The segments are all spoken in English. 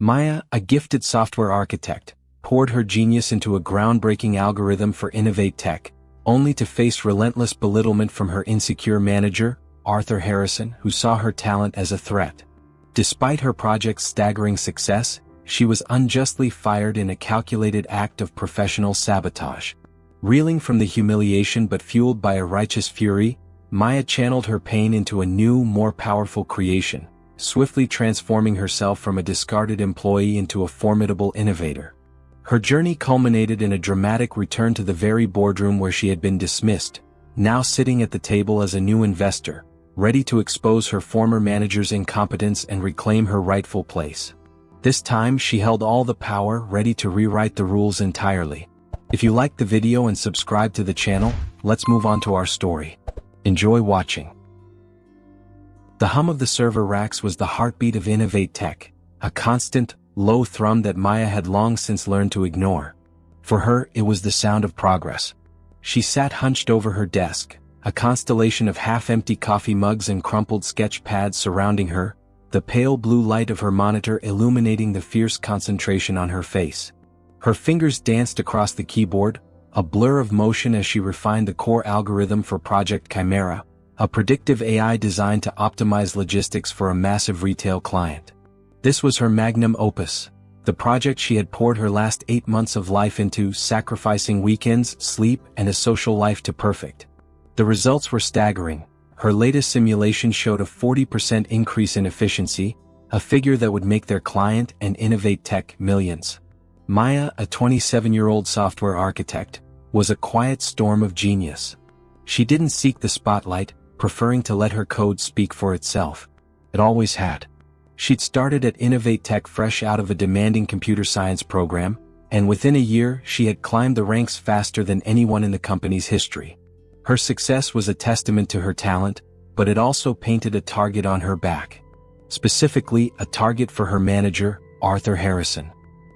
Maya, a gifted software architect, poured her genius into a groundbreaking algorithm for InnovateTech, only to face relentless belittlement from her insecure manager, Arthur Harrison, who saw her talent as a threat. Despite her project's staggering success, she was unjustly fired in a calculated act of professional sabotage. Reeling from the humiliation but fueled by a righteous fury, Maya channeled her pain into a new, more powerful creation, swiftly transforming herself from a discarded employee into a formidable innovator. Her journey culminated in a dramatic return to the very boardroom where she had been dismissed, now sitting at the table as a new investor, ready to expose her former manager's incompetence and reclaim her rightful place. This time she held all the power, ready to rewrite the rules entirely. If you liked the video and subscribe to the channel, let's move on to our story. Enjoy watching. The hum of the server racks was the heartbeat of InnovateTech, a constant, low thrum that Maya had long since learned to ignore. For her, it was the sound of progress. She sat hunched over her desk, a constellation of half-empty coffee mugs and crumpled sketch pads surrounding her, the pale blue light of her monitor illuminating the fierce concentration on her face. Her fingers danced across the keyboard, a blur of motion as she refined the core algorithm for Project Chimera, a predictive AI designed to optimize logistics for a massive retail client. This was her magnum opus, the project she had poured her last 8 months of life into, sacrificing weekends, sleep, and a social life to perfect. The results were staggering. Her latest simulation showed a 40% increase in efficiency, a figure that would make their client and InnovateTech millions. Maya, a 27-year-old software architect, was a quiet storm of genius. She didn't seek the spotlight, preferring to let her code speak for itself. It always had. She'd started at InnovateTech fresh out of a demanding computer science program, and within a year she had climbed the ranks faster than anyone in the company's history. Her success was a testament to her talent, but it also painted a target on her back. Specifically, a target for her manager, Arthur Harrison.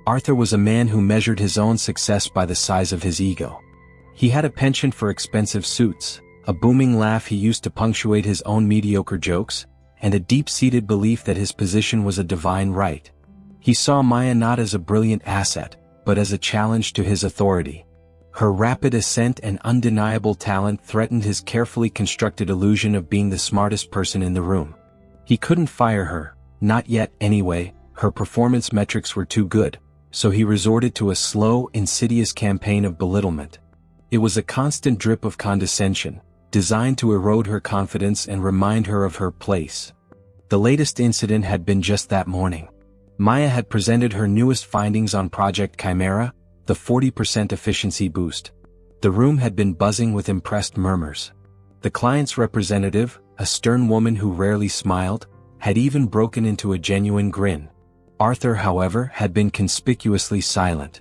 Arthur was a man who measured his own success by the size of his ego. He had a penchant for expensive suits, a booming laugh he used to punctuate his own mediocre jokes, and a deep-seated belief that his position was a divine right. He saw Maya not as a brilliant asset, but as a challenge to his authority. Her rapid ascent and undeniable talent threatened his carefully constructed illusion of being the smartest person in the room. He couldn't fire her, not yet anyway. Her performance metrics were too good, so he resorted to a slow, insidious campaign of belittlement. It was a constant drip of condescension, designed to erode her confidence and remind her of her place. The latest incident had been just that morning. Maya had presented her newest findings on Project Chimera, the 40% efficiency boost. The room had been buzzing with impressed murmurs. The client's representative, a stern woman who rarely smiled, had even broken into a genuine grin. Arthur, however, had been conspicuously silent.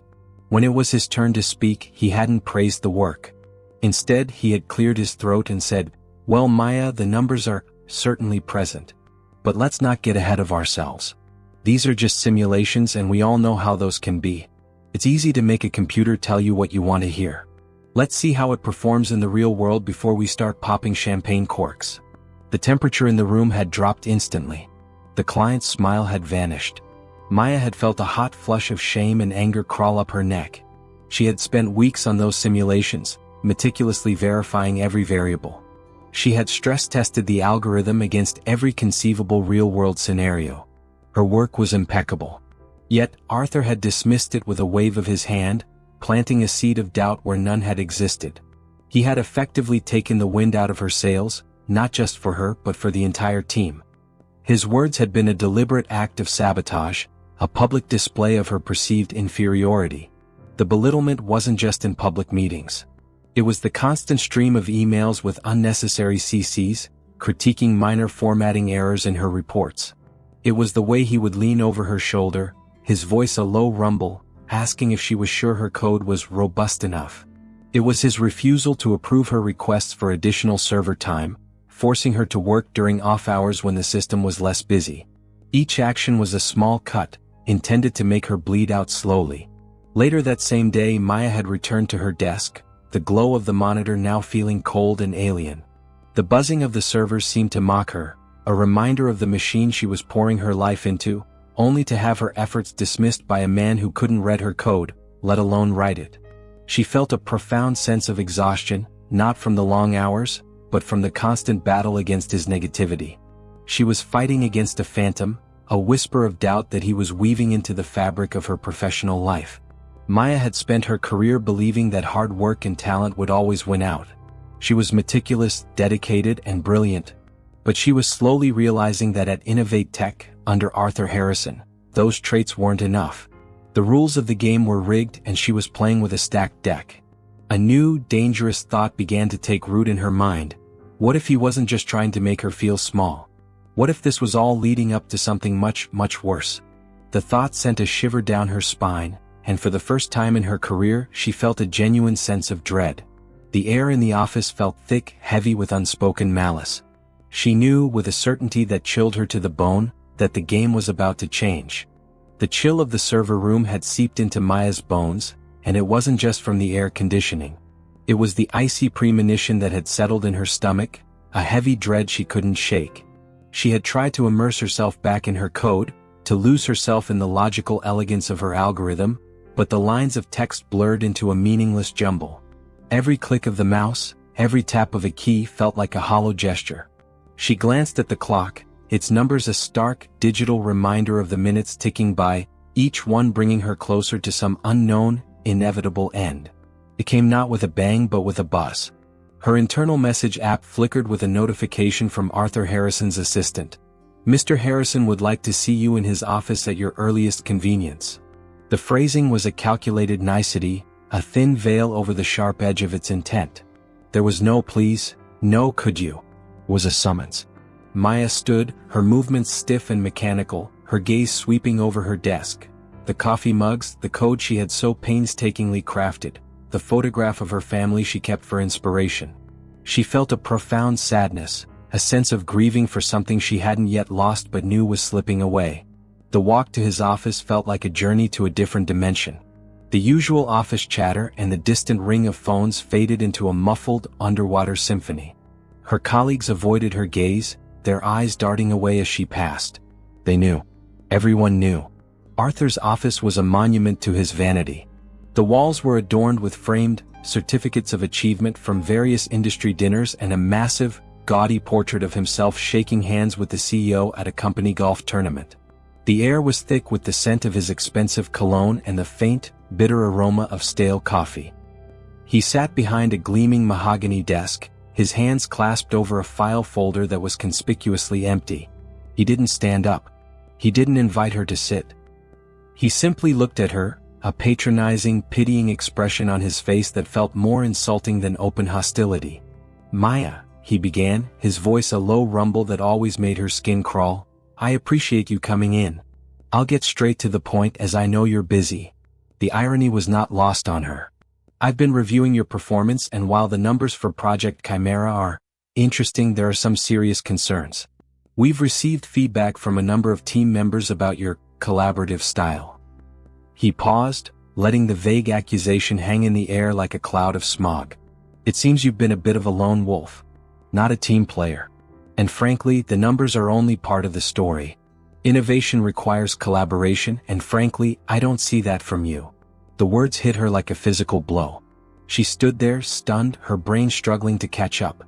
When it was his turn to speak, he hadn't praised the work. Instead, he had cleared his throat and said, "Well, Maya, the numbers are certainly present. But let's not get ahead of ourselves. These are just simulations and we all know how those can be. It's easy to make a computer tell you what you want to hear. Let's see how it performs in the real world before we start popping champagne corks." The temperature in the room had dropped instantly. The client's smile had vanished. Maya had felt a hot flush of shame and anger crawl up her neck. She had spent weeks on those simulations, meticulously verifying every variable. She had stress-tested the algorithm against every conceivable real-world scenario. Her work was impeccable. Yet, Arthur had dismissed it with a wave of his hand, planting a seed of doubt where none had existed. He had effectively taken the wind out of her sails, not just for her but for the entire team. His words had been a deliberate act of sabotage, a public display of her perceived inferiority. The belittlement wasn't just in public meetings. It was the constant stream of emails with unnecessary CCs, critiquing minor formatting errors in her reports. It was the way he would lean over her shoulder, his voice a low rumble, asking if she was sure her code was robust enough. It was his refusal to approve her requests for additional server time, forcing her to work during off hours when the system was less busy. Each action was a small cut, intended to make her bleed out slowly. Later that same day, Maya had returned to her desk, the glow of the monitor now feeling cold and alien. The buzzing of the servers seemed to mock her, a reminder of the machine she was pouring her life into, only to have her efforts dismissed by a man who couldn't read her code, let alone write it. She felt a profound sense of exhaustion, not from the long hours, but from the constant battle against his negativity. She was fighting against a phantom, a whisper of doubt that he was weaving into the fabric of her professional life. Maya had spent her career believing that hard work and talent would always win out. She was meticulous, dedicated, and brilliant. But she was slowly realizing that at InnovateTech, under Arthur Harrison, those traits weren't enough. The rules of the game were rigged and she was playing with a stacked deck. A new, dangerous thought began to take root in her mind. What if he wasn't just trying to make her feel small? What if this was all leading up to something much, much worse? The thought sent a shiver down her spine, and for the first time in her career she felt a genuine sense of dread. The air in the office felt thick, heavy with unspoken malice. She knew with a certainty that chilled her to the bone, that the game was about to change. The chill of the server room had seeped into Maya's bones, and it wasn't just from the air conditioning. It was the icy premonition that had settled in her stomach, a heavy dread she couldn't shake. She had tried to immerse herself back in her code, to lose herself in the logical elegance of her algorithm, but the lines of text blurred into a meaningless jumble. Every click of the mouse, every tap of a key felt like a hollow gesture. She glanced at the clock, its numbers a stark, digital reminder of the minutes ticking by, each one bringing her closer to some unknown, inevitable end. It came not with a bang but with a buzz. Her internal message app flickered with a notification from Arthur Harrison's assistant. Mr. Harrison would like to see you in his office at your earliest convenience. The phrasing was a calculated nicety, a thin veil over the sharp edge of its intent. There was no please, no could you. Was a summons. Maya stood, her movements stiff and mechanical, her gaze sweeping over her desk. The coffee mugs, the code she had so painstakingly crafted, the photograph of her family she kept for inspiration. She felt a profound sadness, a sense of grieving for something she hadn't yet lost but knew was slipping away. The walk to his office felt like a journey to a different dimension. The usual office chatter and the distant ring of phones faded into a muffled, underwater symphony. Her colleagues avoided her gaze, their eyes darting away as she passed. They knew. Everyone knew. Arthur's office was a monument to his vanity. The walls were adorned with framed certificates of achievement from various industry dinners and a massive, gaudy portrait of himself shaking hands with the CEO at a company golf tournament. The air was thick with the scent of his expensive cologne and the faint, bitter aroma of stale coffee. He sat behind a gleaming mahogany desk, his hands clasped over a file folder that was conspicuously empty. He didn't stand up. He didn't invite her to sit. He simply looked at her, a patronizing, pitying expression on his face that felt more insulting than open hostility. "Maya," he began, his voice a low rumble that always made her skin crawl, "I appreciate you coming in. I'll get straight to the point as I know you're busy." The irony was not lost on her. "I've been reviewing your performance, and while the numbers for Project Chimera are interesting, there are some serious concerns. We've received feedback from a number of team members about your collaborative style." He paused, letting the vague accusation hang in the air like a cloud of smog. "It seems you've been a bit of a lone wolf. Not a team player. And frankly, the numbers are only part of the story. Innovation requires collaboration, and frankly, I don't see that from you." The words hit her like a physical blow. She stood there, stunned, her brain struggling to catch up.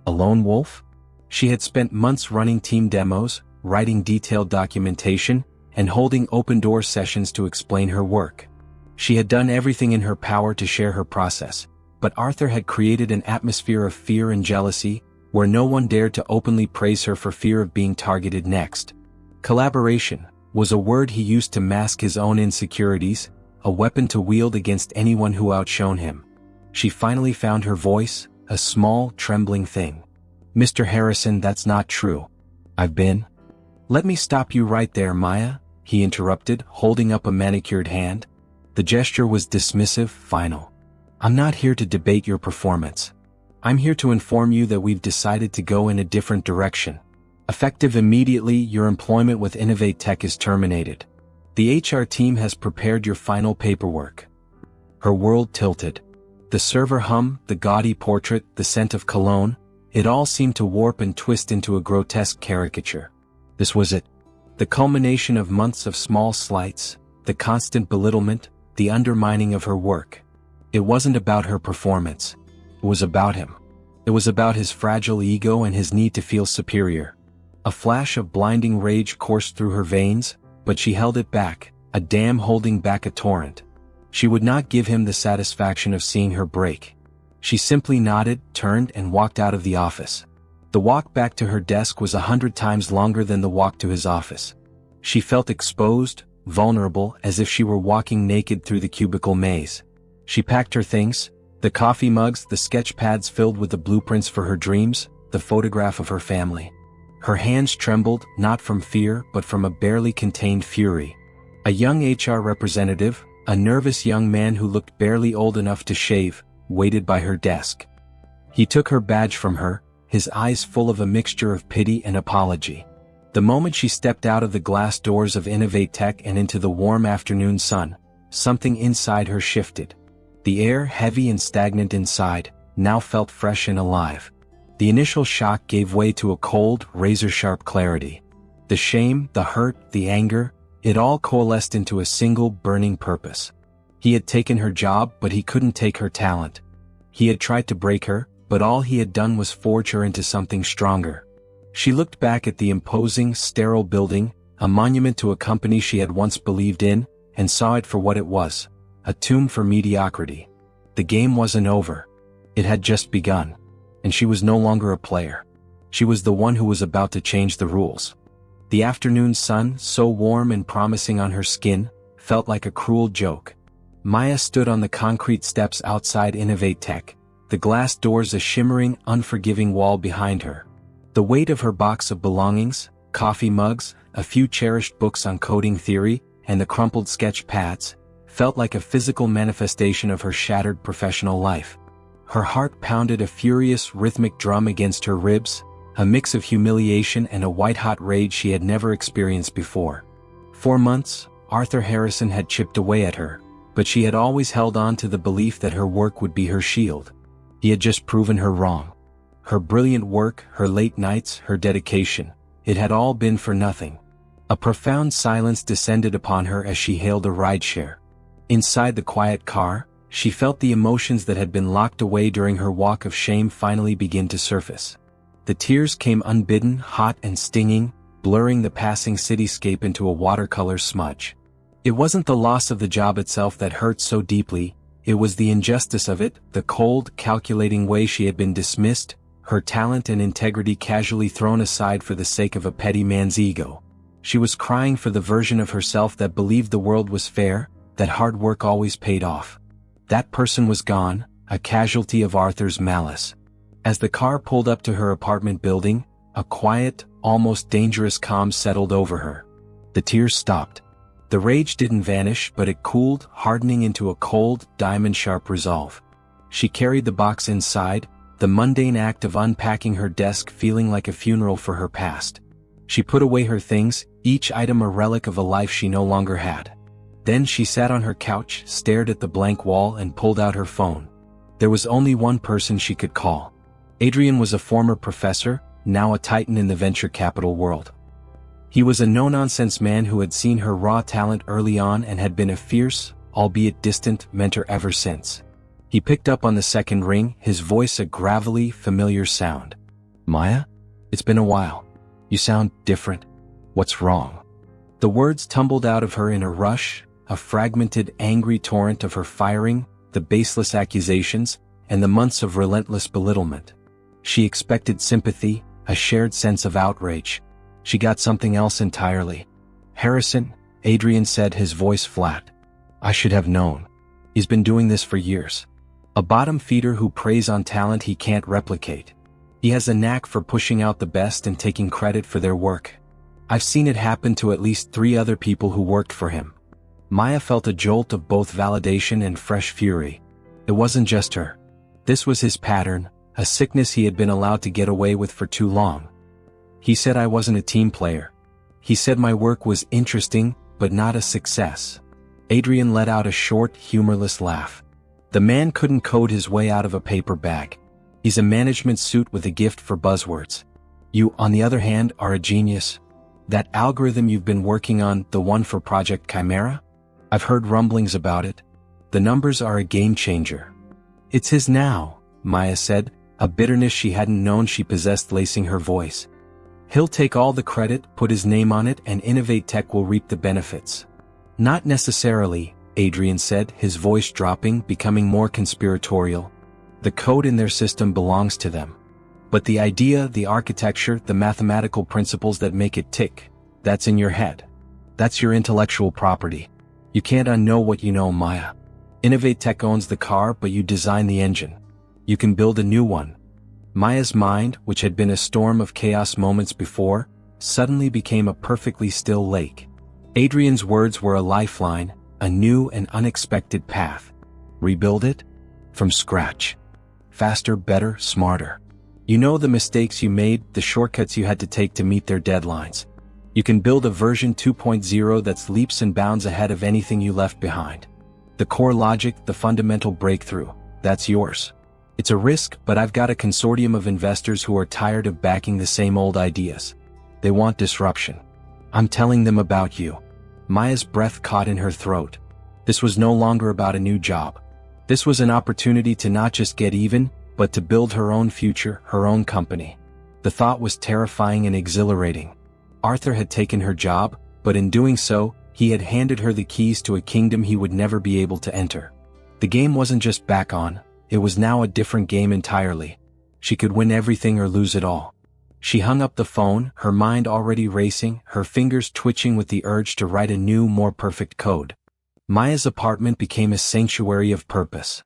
A lone wolf? She had spent months running team demos, writing detailed documentation, and holding open-door sessions to explain her work. She had done everything in her power to share her process, but Arthur had created an atmosphere of fear and jealousy, where no one dared to openly praise her for fear of being targeted next. Collaboration was a word he used to mask his own insecurities, a weapon to wield against anyone who outshone him. She finally found her voice, a small, trembling thing. "Mr. Harrison, that's not true. I've been—" "Let me stop you right there, Maya," he interrupted, holding up a manicured hand. The gesture was dismissive, final. "I'm not here to debate your performance. I'm here to inform you that we've decided to go in a different direction. Effective immediately, your employment with InnovateTech is terminated. The HR team has prepared your final paperwork." Her world tilted. The server hum, the gaudy portrait, the scent of cologne, it all seemed to warp and twist into a grotesque caricature. This was it. The culmination of months of small slights, the constant belittlement, the undermining of her work. It wasn't about her performance. It was about him. It was about his fragile ego and his need to feel superior. A flash of blinding rage coursed through her veins, but she held it back, a dam holding back a torrent. She would not give him the satisfaction of seeing her break. She simply nodded, turned, and walked out of the office. The walk back to her desk was 100 times longer than the walk to his office. She felt exposed, vulnerable, as if she were walking naked through the cubicle maze. She packed her things, the coffee mugs, the sketch pads filled with the blueprints for her dreams, the photograph of her family. Her hands trembled, not from fear, but from a barely contained fury. A young HR representative, a nervous young man who looked barely old enough to shave, waited by her desk. He took her badge from her, his eyes full of a mixture of pity and apology. The moment she stepped out of the glass doors of InnovateTech and into the warm afternoon sun, something inside her shifted. The air, heavy and stagnant inside, now felt fresh and alive. The initial shock gave way to a cold, razor-sharp clarity. The shame, the hurt, the anger, it all coalesced into a single burning purpose. He had taken her job, but he couldn't take her talent. He had tried to break her, but all he had done was forge her into something stronger. She looked back at the imposing, sterile building, a monument to a company she had once believed in, and saw it for what it was, a tomb for mediocrity. The game wasn't over. It had just begun. And she was no longer a player. She was the one who was about to change the rules. The afternoon sun, so warm and promising on her skin, felt like a cruel joke. Maya stood on the concrete steps outside InnovateTech, the glass doors a shimmering, unforgiving wall behind her. The weight of her box of belongings, coffee mugs, a few cherished books on coding theory, and the crumpled sketch pads, felt like a physical manifestation of her shattered professional life. Her heart pounded a furious, rhythmic drum against her ribs, a mix of humiliation and a white-hot rage she had never experienced before. For months, Arthur Harrison had chipped away at her, but she had always held on to the belief that her work would be her shield. He had just proven her wrong. Her brilliant work, her late nights, her dedication, it had all been for nothing. A profound silence descended upon her as she hailed a rideshare. Inside the quiet car, she felt the emotions that had been locked away during her walk of shame finally begin to surface. The tears came unbidden, hot and stinging, blurring the passing cityscape into a watercolor smudge. It wasn't the loss of the job itself that hurt so deeply, it was the injustice of it, the cold, calculating way she had been dismissed, her talent and integrity casually thrown aside for the sake of a petty man's ego. She was crying for the version of herself that believed the world was fair, that hard work always paid off. That person was gone, a casualty of Arthur's malice. As the car pulled up to her apartment building, a quiet, almost dangerous calm settled over her. The tears stopped. The rage didn't vanish, but it cooled, hardening into a cold, diamond-sharp resolve. She carried the box inside, the mundane act of unpacking her desk feeling like a funeral for her past. She put away her things, each item a relic of a life she no longer had. Then she sat on her couch, stared at the blank wall, and pulled out her phone. There was only one person she could call. Adrian was a former professor, now a titan in the venture capital world. He was a no-nonsense man who had seen her raw talent early on and had been a fierce, albeit distant, mentor ever since. He picked up on the second ring, his voice a gravelly, familiar sound. "Maya? It's been a while. You sound different. What's wrong?" The words tumbled out of her in a rush, a fragmented, angry torrent of her firing, the baseless accusations, and the months of relentless belittlement. She expected sympathy, a shared sense of outrage. She got something else entirely. "Harrison," Adrian said, his voice flat. "I should have known. He's been doing this for years. A bottom feeder who preys on talent he can't replicate. He has a knack for pushing out the best and taking credit for their work. I've seen it happen to at least 3 other people who worked for him." Maya felt a jolt of both validation and fresh fury. It wasn't just her. This was his pattern, a sickness he had been allowed to get away with for too long. "He said I wasn't a team player. He said my work was interesting, but not a success." Adrian let out a short, humorless laugh. The man couldn't code his way out of a paper bag. He's a management suit with a gift for buzzwords. You, on the other hand, are a genius. That algorithm you've been working on, the one for Project Chimera? I've heard rumblings about it. The numbers are a game changer. It's his now, Maya said, a bitterness she hadn't known she possessed lacing her voice. He'll take all the credit, put his name on it, and InnovateTech will reap the benefits. Not necessarily, Adrian said, his voice dropping, becoming more conspiratorial. The code in their system belongs to them. But the idea, the architecture, the mathematical principles that make it tick, that's in your head. That's your intellectual property. You can't unknow what you know, Maya. InnovateTech owns the car, but you design the engine. You can build a new one. Maya's mind, which had been a storm of chaos moments before, suddenly became a perfectly still lake. Adrian's words were a lifeline, a new and unexpected path. Rebuild it? From scratch. Faster, better, smarter. You know the mistakes you made, the shortcuts you had to take to meet their deadlines. You can build a version 2.0 that's leaps and bounds ahead of anything you left behind. The core logic, the fundamental breakthrough, that's yours. It's a risk, but I've got a consortium of investors who are tired of backing the same old ideas. They want disruption. I'm telling them about you. Maya's breath caught in her throat. This was no longer about a new job. This was an opportunity to not just get even, but to build her own future, her own company. The thought was terrifying and exhilarating. Arthur had taken her job, but in doing so, he had handed her the keys to a kingdom he would never be able to enter. The game wasn't just back on, it was now a different game entirely. She could win everything or lose it all. She hung up the phone, her mind already racing, her fingers twitching with the urge to write a new, more perfect code. Maya's apartment became a sanctuary of purpose.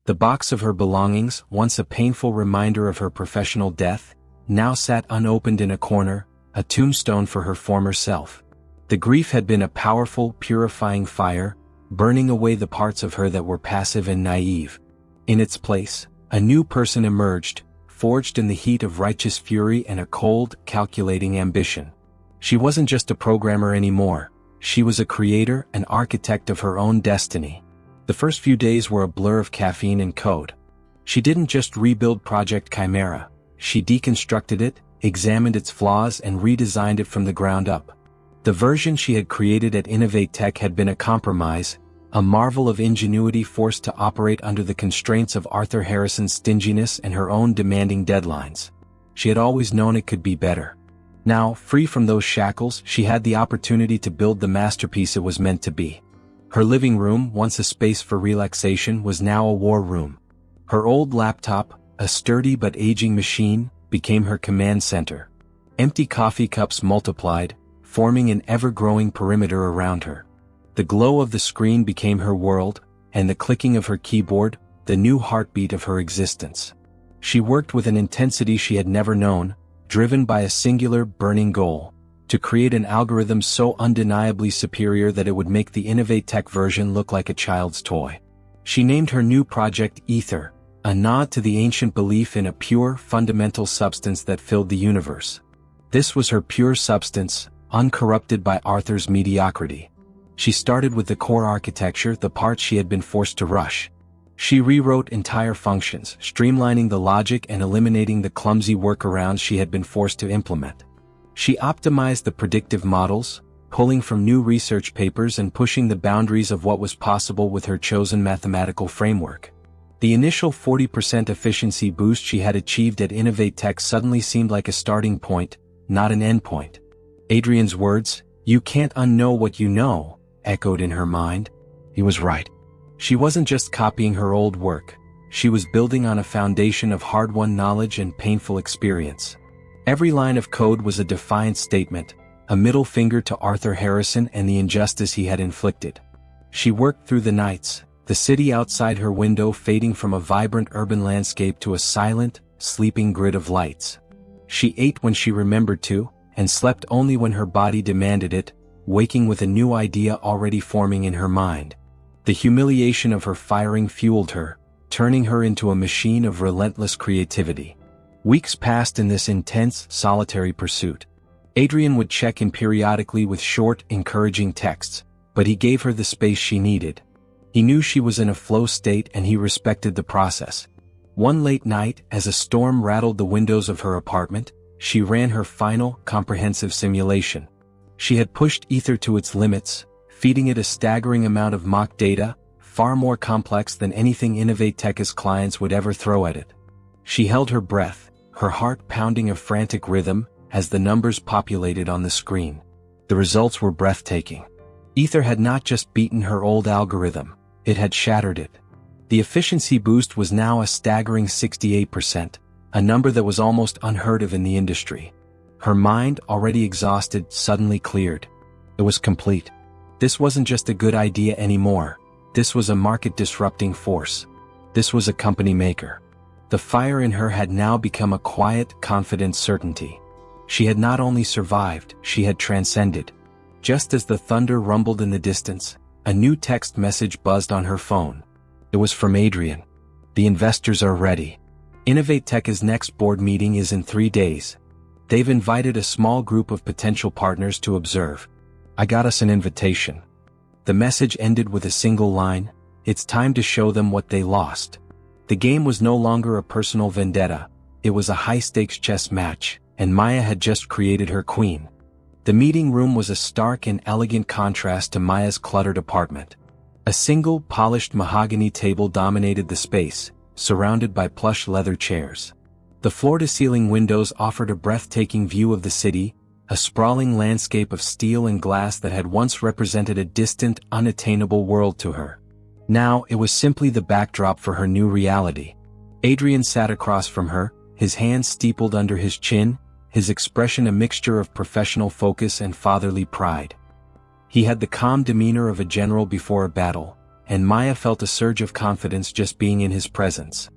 The box of her belongings, once a painful reminder of her professional death, now sat unopened in a corner, a tombstone for her former self. The grief had been a powerful, purifying fire, burning away the parts of her that were passive and naive. In its place, a new person emerged, forged in the heat of righteous fury and a cold, calculating ambition. She wasn't just a programmer anymore. She was a creator, an architect of her own destiny. The first few days were a blur of caffeine and code. She didn't just rebuild Project Chimera. She deconstructed it, examined its flaws, and redesigned it from the ground up. The version she had created at InnovateTech had been a compromise, a marvel of ingenuity forced to operate under the constraints of Arthur Harrison's stinginess and her own demanding deadlines. She had always known it could be better. Now, free from those shackles, she had the opportunity to build the masterpiece it was meant to be. Her living room, once a space for relaxation, was now a war room. Her old laptop, a sturdy but aging machine, became her command center. Empty coffee cups multiplied, forming an ever-growing perimeter around her. The glow of the screen became her world, and the clicking of her keyboard, the new heartbeat of her existence. She worked with an intensity she had never known, driven by a singular, burning goal: to create an algorithm so undeniably superior that it would make the InnovateTech version look like a child's toy. She named her new project Aether, a nod to the ancient belief in a pure, fundamental substance that filled the universe. This was her pure substance, uncorrupted by Arthur's mediocrity. She started with the core architecture, the parts she had been forced to rush. She rewrote entire functions, streamlining the logic and eliminating the clumsy workarounds she had been forced to implement. She optimized the predictive models, pulling from new research papers and pushing the boundaries of what was possible with her chosen mathematical framework. The initial 40% efficiency boost she had achieved at InnovateTech suddenly seemed like a starting point, not an endpoint. Adrian's words, "You can't unknow what you know," echoed in her mind. He was right. She wasn't just copying her old work. She was building on a foundation of hard-won knowledge and painful experience. Every line of code was a defiant statement, a middle finger to Arthur Harrison and the injustice he had inflicted. She worked through the nights, the city outside her window fading from a vibrant urban landscape to a silent, sleeping grid of lights. She ate when she remembered to, and slept only when her body demanded it, waking with a new idea already forming in her mind. The humiliation of her firing fueled her, turning her into a machine of relentless creativity. Weeks passed in this intense, solitary pursuit. Adrian would check in periodically with short, encouraging texts, but he gave her the space she needed. He knew she was in a flow state and he respected the process. One late night, as a storm rattled the windows of her apartment, she ran her final, comprehensive simulation. She had pushed Aether to its limits, feeding it a staggering amount of mock data, far more complex than anything InnovateTech's clients would ever throw at it. She held her breath, her heart pounding a frantic rhythm, as the numbers populated on the screen. The results were breathtaking. Aether had not just beaten her old algorithm, it had shattered it. The efficiency boost was now a staggering 68%, a number that was almost unheard of in the industry. Her mind, already exhausted, suddenly cleared. It was complete. This wasn't just a good idea anymore. This was a market-disrupting force. This was a company maker. The fire in her had now become a quiet, confident certainty. She had not only survived, she had transcended. Just as the thunder rumbled in the distance, a new text message buzzed on her phone. It was from Adrian. The investors are ready. InnovateTech's next board meeting is in 3 days. They've invited a small group of potential partners to observe. I got us an invitation. The message ended with a single line: it's time to show them what they lost. The game was no longer a personal vendetta, it was a high-stakes chess match, and Maya had just created her queen. The meeting room was a stark and elegant contrast to Maya's cluttered apartment. A single, polished mahogany table dominated the space, surrounded by plush leather chairs. The floor-to-ceiling windows offered a breathtaking view of the city, a sprawling landscape of steel and glass that had once represented a distant, unattainable world to her. Now it was simply the backdrop for her new reality. Adrian sat across from her, his hands steepled under his chin, his expression a mixture of professional focus and fatherly pride. He had the calm demeanor of a general before a battle, and Maya felt a surge of confidence just being in his presence.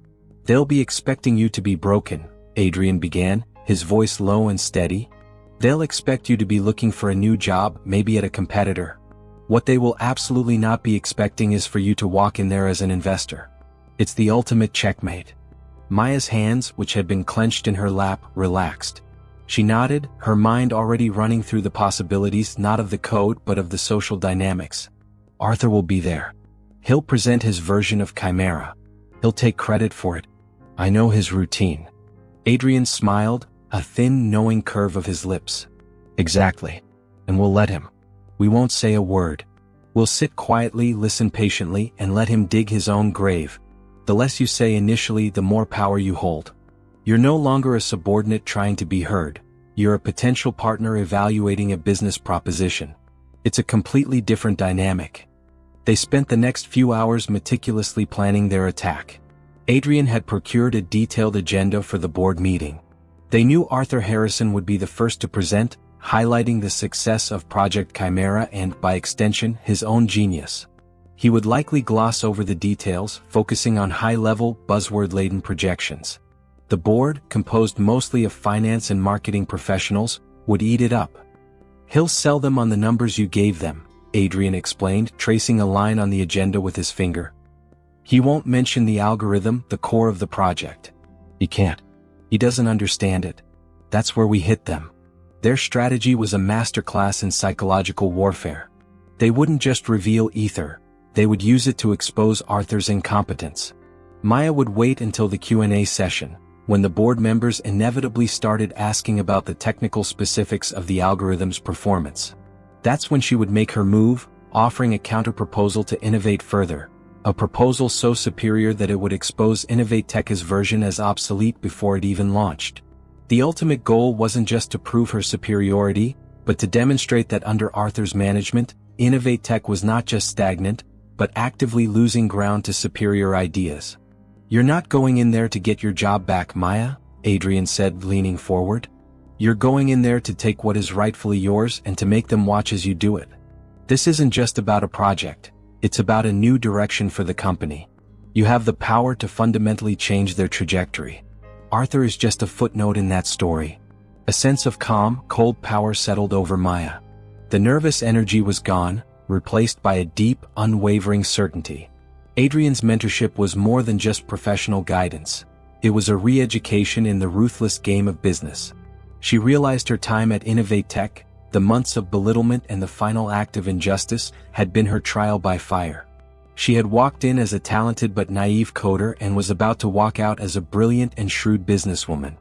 "They'll be expecting you to be broken," Adrian began, his voice low and steady. "They'll expect you to be looking for a new job, maybe at a competitor. What they will absolutely not be expecting is for you to walk in there as an investor. It's the ultimate checkmate." Maya's hands, which had been clenched in her lap, relaxed. She nodded, her mind already running through the possibilities not of the code but of the social dynamics. "Arthur will be there. He'll present his version of Chimera. He'll take credit for it. I know his routine." Adrian smiled, a thin, knowing curve of his lips. "Exactly. And we'll let him. We won't say a word. We'll sit quietly, listen patiently, and let him dig his own grave. The less you say initially, the more power you hold. You're no longer a subordinate trying to be heard. You're a potential partner evaluating a business proposition. It's a completely different dynamic." They spent the next few hours meticulously planning their attack. Adrian had procured a detailed agenda for the board meeting. They knew Arthur Harrison would be the first to present, highlighting the success of Project Chimera and, by extension, his own genius. He would likely gloss over the details, focusing on high-level, buzzword-laden projections. The board, composed mostly of finance and marketing professionals, would eat it up. "He'll sell them on the numbers you gave them," Adrian explained, tracing a line on the agenda with his finger. "He won't mention the algorithm, the core of the project. He can't. He doesn't understand it. That's where we hit them." Their strategy was a masterclass in psychological warfare. They wouldn't just reveal Aether, they would use it to expose Arthur's incompetence. Maya would wait until the Q&A session, when the board members inevitably started asking about the technical specifics of the algorithm's performance. That's when she would make her move, offering a counterproposal to innovate further, a proposal so superior that it would expose InnovateTech's version as obsolete before it even launched. The ultimate goal wasn't just to prove her superiority, but to demonstrate that under Arthur's management, InnovateTech was not just stagnant, but actively losing ground to superior ideas. "You're not going in there to get your job back, Maya," Adrian said, leaning forward. "You're going in there to take what is rightfully yours and to make them watch as you do it. This isn't just about a project, it's about a new direction for the company. You have the power to fundamentally change their trajectory. Arthur is just a footnote in that story." A sense of calm, cold power settled over Maya. The nervous energy was gone, replaced by a deep, unwavering certainty. Adrian's mentorship was more than just professional guidance. It was a re-education in the ruthless game of business. She realized her time at InnovateTech, the months of belittlement and the final act of injustice, had been her trial by fire. She had walked in as a talented but naive coder and was about to walk out as a brilliant and shrewd businesswoman.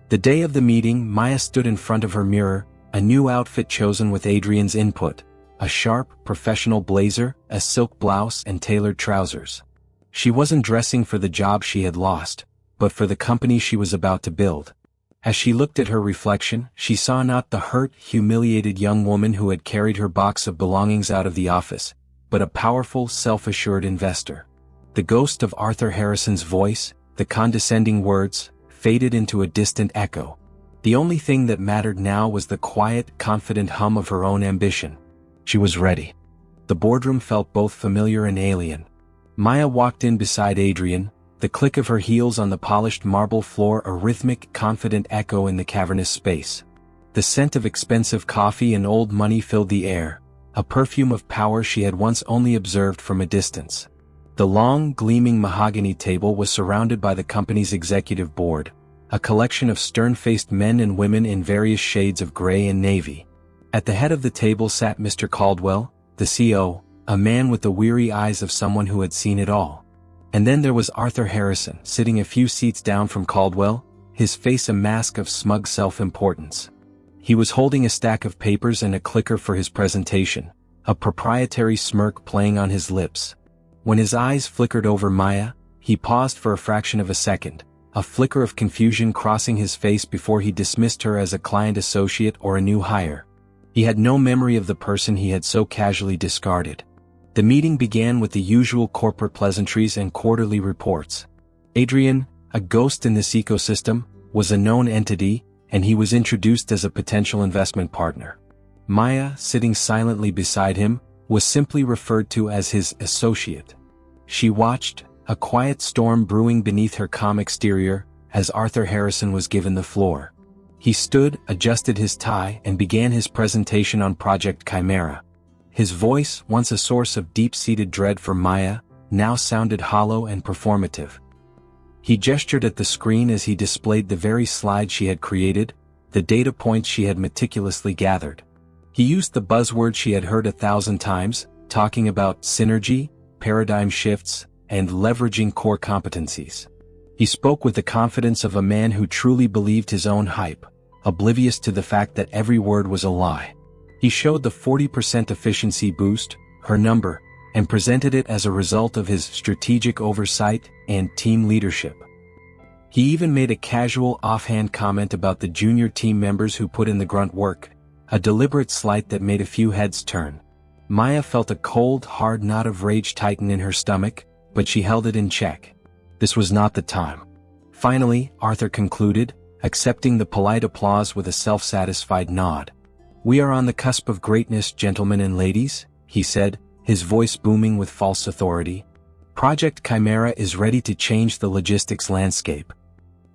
The day of the meeting, Maya stood in front of her mirror, A new outfit chosen with Adrian's input. A sharp, professional blazer, a silk blouse and tailored trousers. She wasn't dressing for the job she had lost, but for the company she was about to build. As she looked at her reflection, she saw not the hurt, humiliated young woman who had carried her box of belongings out of the office, but a powerful, self-assured investor. The ghost of Arthur Harrison's voice, the condescending words, faded into a distant echo. The only thing that mattered now was the quiet, confident hum of her own ambition. She was ready. The boardroom felt both familiar and alien. Maya walked in beside Adrian, the click of her heels on the polished marble floor a rhythmic, confident echo in the cavernous space. The scent of expensive coffee and old money filled the air, a perfume of power she had once only observed from a distance. The long, gleaming mahogany table was surrounded by the company's executive board, a collection of stern-faced men and women in various shades of gray and navy. At the head of the table sat Mr. Caldwell, the CEO, a man with the weary eyes of someone who had seen it all. And then there was Arthur Harrison, sitting a few seats down from Caldwell, his face a mask of smug self-importance. He was holding a stack of papers and a clicker for his presentation, a proprietary smirk playing on his lips. When his eyes flickered over Maya, he paused for a fraction of a second, a flicker of confusion crossing his face before he dismissed her as a client associate or a new hire. He had no memory of the person he had so casually discarded. The meeting began with the usual corporate pleasantries and quarterly reports. Adrian, a ghost in this ecosystem, was a known entity, and he was introduced as a potential investment partner. Maya, sitting silently beside him, was simply referred to as his associate. She watched, a quiet storm brewing beneath her calm exterior, as Arthur Harrison was given the floor. He stood, adjusted his tie, and began his presentation on Project Chimera. His voice, once a source of deep-seated dread for Maya, now sounded hollow and performative. He gestured at the screen as he displayed the very slide she had created, the data points she had meticulously gathered. He used the buzzword she had heard 1,000 times, talking about synergy, paradigm shifts, and leveraging core competencies. He spoke with the confidence of a man who truly believed his own hype, oblivious to the fact that every word was a lie. He showed the 40% efficiency boost, her number, and presented it as a result of his strategic oversight and team leadership. He even made a casual offhand comment about the junior team members who put in the grunt work, a deliberate slight that made a few heads turn. Maya felt a cold, hard knot of rage tighten in her stomach, but she held it in check. This was not the time. Finally, Arthur concluded, accepting the polite applause with a self-satisfied nod. "We are on the cusp of greatness, gentlemen and ladies," he said, his voice booming with false authority. "Project Chimera is ready to change the logistics landscape."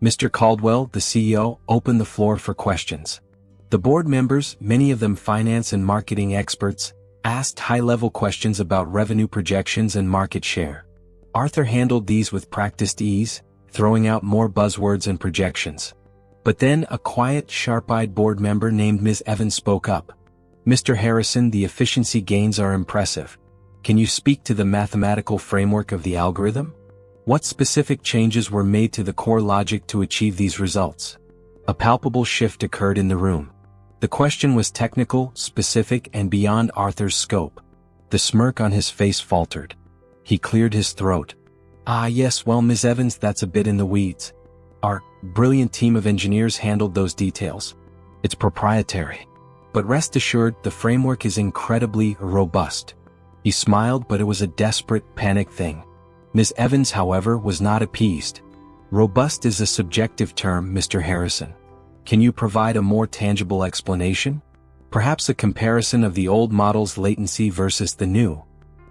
Mr. Caldwell, the CEO, opened the floor for questions. The board members, many of them finance and marketing experts, asked high-level questions about revenue projections and market share. Arthur handled these with practiced ease, throwing out more buzzwords and projections. But then a quiet, sharp-eyed board member named Ms. Evans spoke up. "Mr. Harrison, the efficiency gains are impressive. Can you speak to the mathematical framework of the algorithm? What specific changes were made to the core logic to achieve these results?" A palpable shift occurred in the room. The question was technical, specific, and beyond Arthur's scope. The smirk on his face faltered. He cleared his throat. "Ah yes, well Ms. Evans, that's a bit in the weeds. Our brilliant team of engineers handled those details. It's proprietary. But rest assured, the framework is incredibly robust." He smiled, but it was a desperate, panicked thing. Ms. Evans, however, was not appeased. "Robust is a subjective term, Mr. Harrison. Can you provide a more tangible explanation? Perhaps a comparison of the old model's latency versus the new?"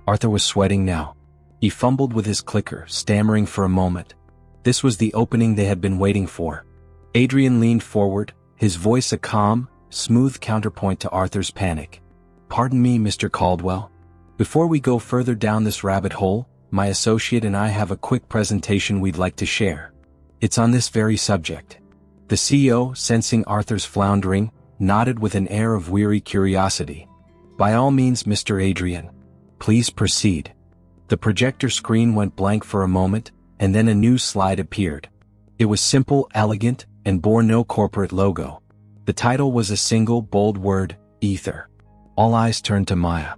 Arthur was sweating now. He fumbled with his clicker, stammering for a moment. This was the opening they had been waiting for. Adrian leaned forward, his voice a calm, smooth counterpoint to Arthur's panic. "Pardon me, Mr. Caldwell. Before we go further down this rabbit hole, my associate and I have a quick presentation we'd like to share. It's on this very subject." The CEO, sensing Arthur's floundering, nodded with an air of weary curiosity. "By all means, Mr. Adrian. Please proceed." The projector screen went blank for a moment, and then a new slide appeared. It was simple, elegant, and bore no corporate logo. The title was a single, bold word, Aether. All eyes turned to Maya.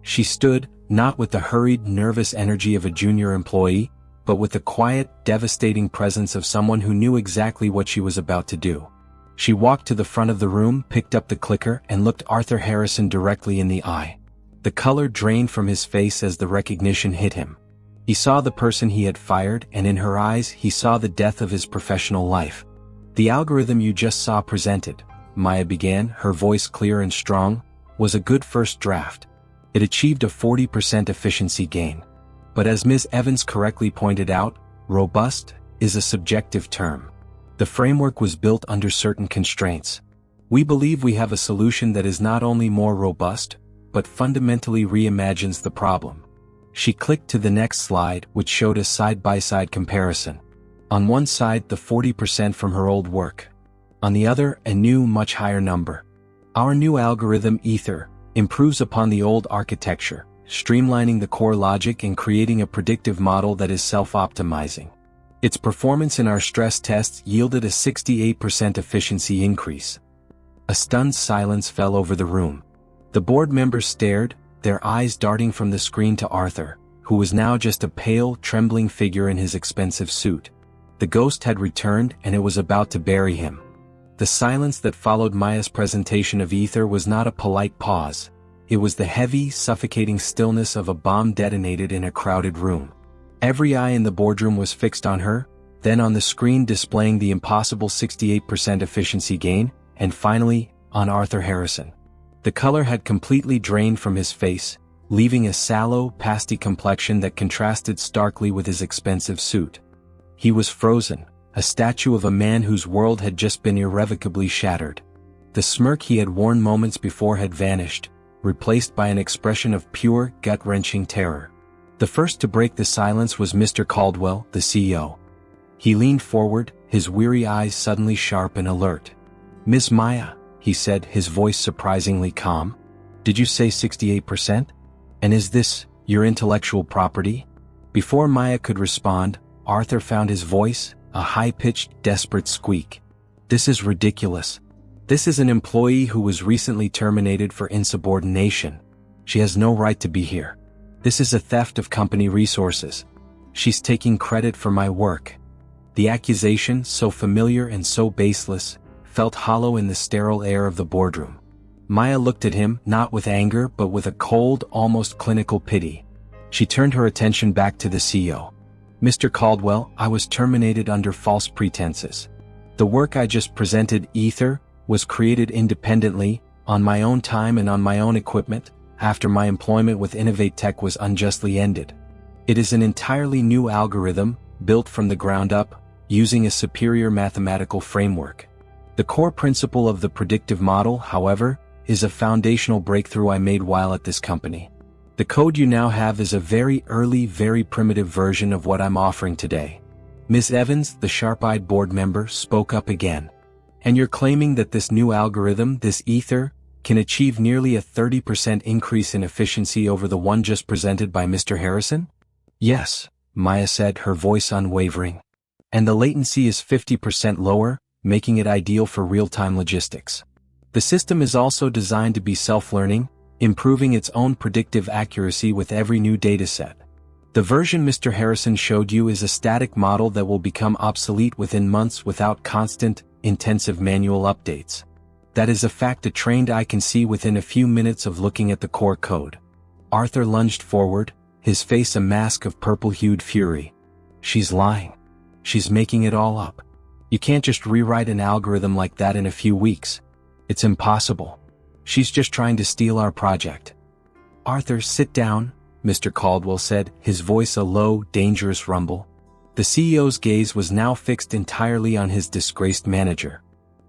She stood, not with the hurried, nervous energy of a junior employee, but with the quiet, devastating presence of someone who knew exactly what she was about to do. She walked to the front of the room, picked up the clicker, and looked Arthur Harrison directly in the eye. The color drained from his face as the recognition hit him. He saw the person he had fired, and in her eyes he saw the death of his professional life. "The algorithm you just saw presented," Maya began, her voice clear and strong, "was a good first draft. It achieved a 40% efficiency gain. But as Ms. Evans correctly pointed out, robust is a subjective term. The framework was built under certain constraints. We believe we have a solution that is not only more robust, but fundamentally reimagines the problem." She clicked to the next slide, which showed a side-by-side comparison. On one side, the 40% from her old work. On the other, a new, much higher number. "Our new algorithm, Aether, improves upon the old architecture, streamlining the core logic and creating a predictive model that is self-optimizing. Its performance in our stress tests yielded a 68% efficiency increase." A stunned silence fell over the room. The board members stared, their eyes darting from the screen to Arthur, who was now just a pale, trembling figure in his expensive suit. The ghost had returned and it was about to bury him. The silence that followed Maya's presentation of Aether was not a polite pause. It was the heavy, suffocating stillness of a bomb detonated in a crowded room. Every eye in the boardroom was fixed on her, then on the screen displaying the impossible 68% efficiency gain, and finally, on Arthur Harrison. The color had completely drained from his face, leaving a sallow, pasty complexion that contrasted starkly with his expensive suit. He was frozen, a statue of a man whose world had just been irrevocably shattered. The smirk he had worn moments before had vanished, replaced by an expression of pure, gut-wrenching terror. The first to break the silence was Mr. Caldwell, the CEO. He leaned forward, his weary eyes suddenly sharp and alert. "Miss Maya," he said, his voice surprisingly calm. "Did you say 68%? And is this your intellectual property?" Before Maya could respond, Arthur found his voice, a high-pitched, desperate squeak. "This is ridiculous. This is an employee who was recently terminated for insubordination. She has no right to be here. This is a theft of company resources. She's taking credit for my work." The accusation, so familiar and so baseless, felt hollow in the sterile air of the boardroom. Maya looked at him, not with anger but with a cold, almost clinical pity. She turned her attention back to the CEO. "Mr. Caldwell, I was terminated under false pretenses. The work I just presented, Aether, was created independently, on my own time and on my own equipment, after my employment with InnovateTech was unjustly ended. It is an entirely new algorithm, built from the ground up, using a superior mathematical framework. The core principle of the predictive model, however, is a foundational breakthrough I made while at this company. The code you now have is a very early, very primitive version of what I'm offering today." Ms. Evans, the sharp-eyed board member, spoke up again. "And you're claiming that this new algorithm, this Aether, can achieve nearly a 30% increase in efficiency over the one just presented by Mr. Harrison?" "Yes," Maya said, her voice unwavering. "And the latency is 50% lower, making it ideal for real-time logistics. The system is also designed to be self-learning, improving its own predictive accuracy with every new dataset. The version Mr. Harrison showed you is a static model that will become obsolete within months without constant, intensive manual updates. That is a fact a trained eye can see within a few minutes of looking at the core code." Arthur lunged forward, his face a mask of purple-hued fury. "She's lying. She's making it all up. You can't just rewrite an algorithm like that in a few weeks. It's impossible. She's just trying to steal our project." "Arthur, sit down," Mr. Caldwell said, his voice a low, dangerous rumble. The CEO's gaze was now fixed entirely on his disgraced manager.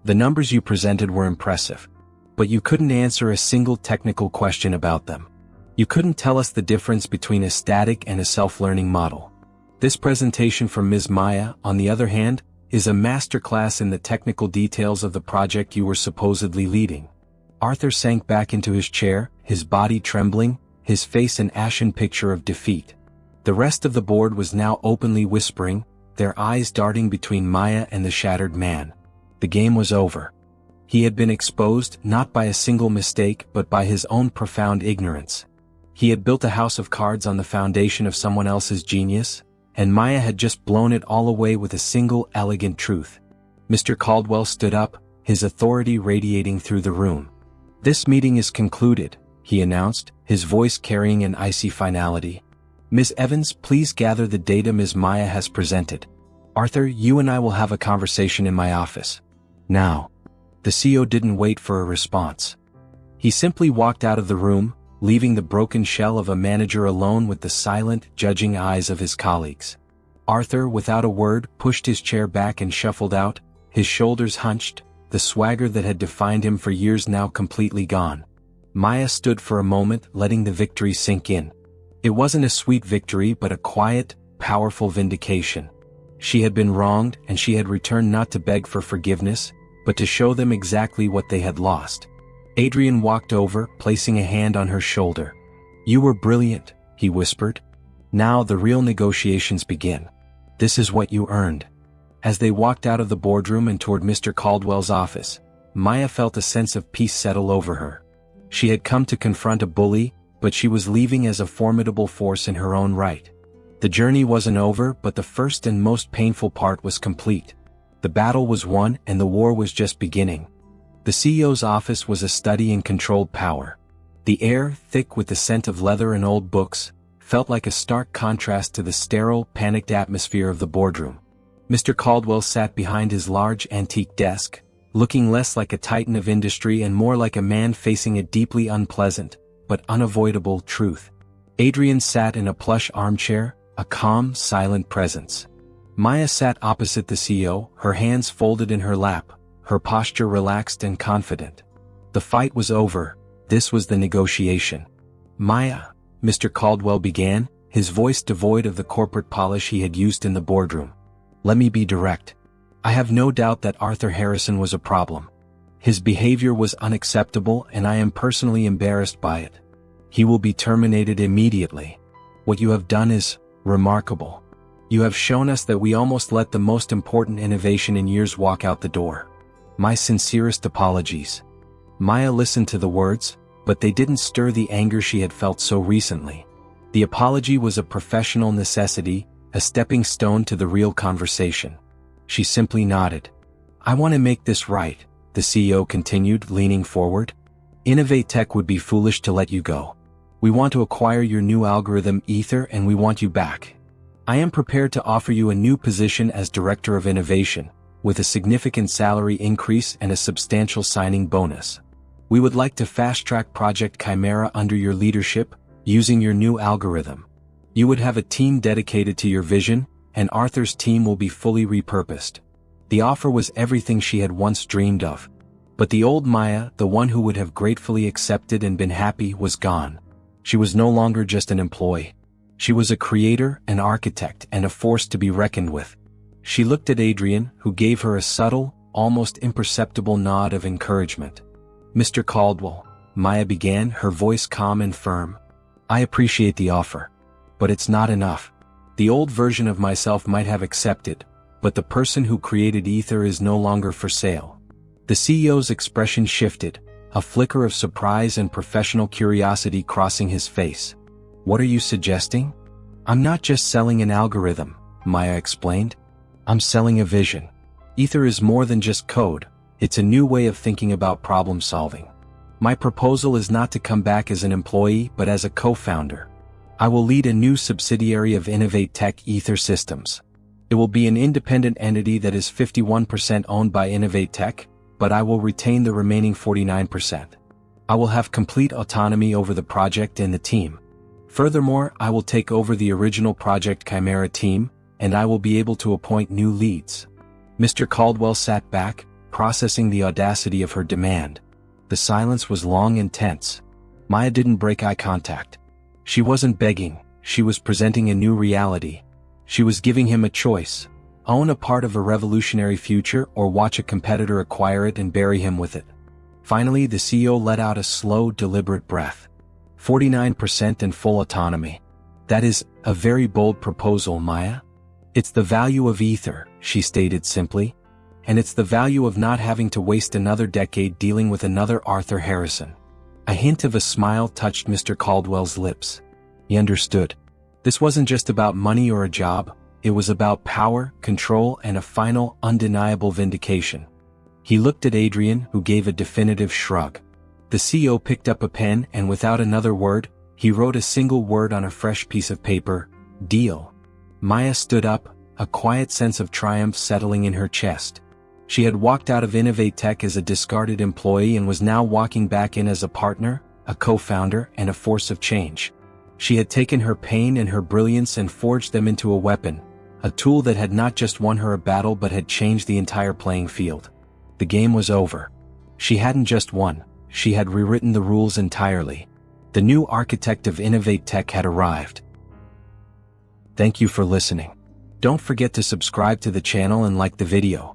"The numbers you presented were impressive. But you couldn't answer a single technical question about them. You couldn't tell us the difference between a static and a self-learning model. This presentation from Ms. Maya, on the other hand, is a masterclass in the technical details of the project you were supposedly leading." Arthur sank back into his chair, his body trembling, his face an ashen picture of defeat. The rest of the board was now openly whispering, their eyes darting between Maya and the shattered man. The game was over. He had been exposed not by a single mistake but by his own profound ignorance. He had built a house of cards on the foundation of someone else's genius, and Maya had just blown it all away with a single elegant truth. Mr. Caldwell stood up, his authority radiating through the room. "This meeting is concluded," he announced, his voice carrying an icy finality. "Ms. Evans, please gather the data Ms. Maya has presented. Arthur, you and I will have a conversation in my office. Now." The CEO didn't wait for a response. He simply walked out of the room, leaving the broken shell of a manager alone with the silent, judging eyes of his colleagues. Arthur, without a word, pushed his chair back and shuffled out, his shoulders hunched, the swagger that had defined him for years now completely gone. Maya stood for a moment, letting the victory sink in. It wasn't a sweet victory but a quiet, powerful vindication. She had been wronged and she had returned not to beg for forgiveness, but to show them exactly what they had lost. Adrian walked over, placing a hand on her shoulder. "You were brilliant," he whispered. "Now the real negotiations begin. This is what you earned." As they walked out of the boardroom and toward Mr. Caldwell's office, Maya felt a sense of peace settle over her. She had come to confront a bully, but she was leaving as a formidable force in her own right. The journey wasn't over, but the first and most painful part was complete. The battle was won and the war was just beginning. The CEO's office was a study in controlled power. The air, thick with the scent of leather and old books, felt like a stark contrast to the sterile, panicked atmosphere of the boardroom. Mr. Caldwell sat behind his large antique desk, looking less like a titan of industry and more like a man facing a deeply unpleasant, but unavoidable truth. Adrian sat in a plush armchair, a calm, silent presence. Maya sat opposite the CEO, her hands folded in her lap, her posture relaxed and confident. The fight was over. This was the negotiation. "Maya," Mr. Caldwell began, his voice devoid of the corporate polish he had used in the boardroom. "Let me be direct. I have no doubt that Arthur Harrison was a problem. His behavior was unacceptable and I am personally embarrassed by it. He will be terminated immediately. What you have done is remarkable. You have shown us that we almost let the most important innovation in years walk out the door. My sincerest apologies." Maya listened to the words, but they didn't stir the anger she had felt so recently. The apology was a professional necessity, a stepping stone to the real conversation. She simply nodded. "I want to make this right," the CEO continued, leaning forward. "InnovateTech would be foolish to let you go. We want to acquire your new algorithm Aether and we want you back. I am prepared to offer you a new position as Director of Innovation, with a significant salary increase and a substantial signing bonus. We would like to fast-track Project Chimera under your leadership, using your new algorithm. You would have a team dedicated to your vision, and Arthur's team will be fully repurposed." The offer was everything she had once dreamed of. But the old Maya, the one who would have gratefully accepted and been happy, was gone. She was no longer just an employee. She was a creator, an architect, and a force to be reckoned with. She looked at Adrian, who gave her a subtle, almost imperceptible nod of encouragement. "Mr. Caldwell," Maya began, her voice calm and firm. "I appreciate the offer. But it's not enough. The old version of myself might have accepted, but the person who created Aether is no longer for sale." The CEO's expression shifted, a flicker of surprise and professional curiosity crossing his face. "What are you suggesting?" "I'm not just selling an algorithm," Maya explained. "I'm selling a vision. Aether is more than just code, it's a new way of thinking about problem solving. My proposal is not to come back as an employee but as a co-founder. I will lead a new subsidiary of InnovateTech Aether Systems. It will be an independent entity that is 51% owned by InnovateTech, but I will retain the remaining 49%. I will have complete autonomy over the project and the team. Furthermore, I will take over the original Project Chimera team, and I will be able to appoint new leads." Mr. Caldwell sat back, processing the audacity of her demand. The silence was long and tense. Maya didn't break eye contact. She wasn't begging, she was presenting a new reality. She was giving him a choice: own a part of a revolutionary future or watch a competitor acquire it and bury him with it. Finally, the CEO let out a slow, deliberate breath. 49% and full autonomy. That is a very bold proposal, Maya. It's the value of Aether, she stated simply. And it's the value of not having to waste another decade dealing with another Arthur Harrison. A hint of a smile touched Mr. Caldwell's lips. He understood. This wasn't just about money or a job, it was about power, control, and a final, undeniable vindication. He looked at Adrian, who gave a definitive shrug. The CEO picked up a pen and without another word, he wrote a single word on a fresh piece of paper: deal. Maya stood up, a quiet sense of triumph settling in her chest. She had walked out of InnovateTech as a discarded employee and was now walking back in as a partner, a co-founder, and a force of change. She had taken her pain and her brilliance and forged them into a weapon, a tool that had not just won her a battle but had changed the entire playing field. The game was over. She hadn't just won, she had rewritten the rules entirely. The new architect of InnovateTech had arrived. Thank you for listening. Don't forget to subscribe to the channel and like the video.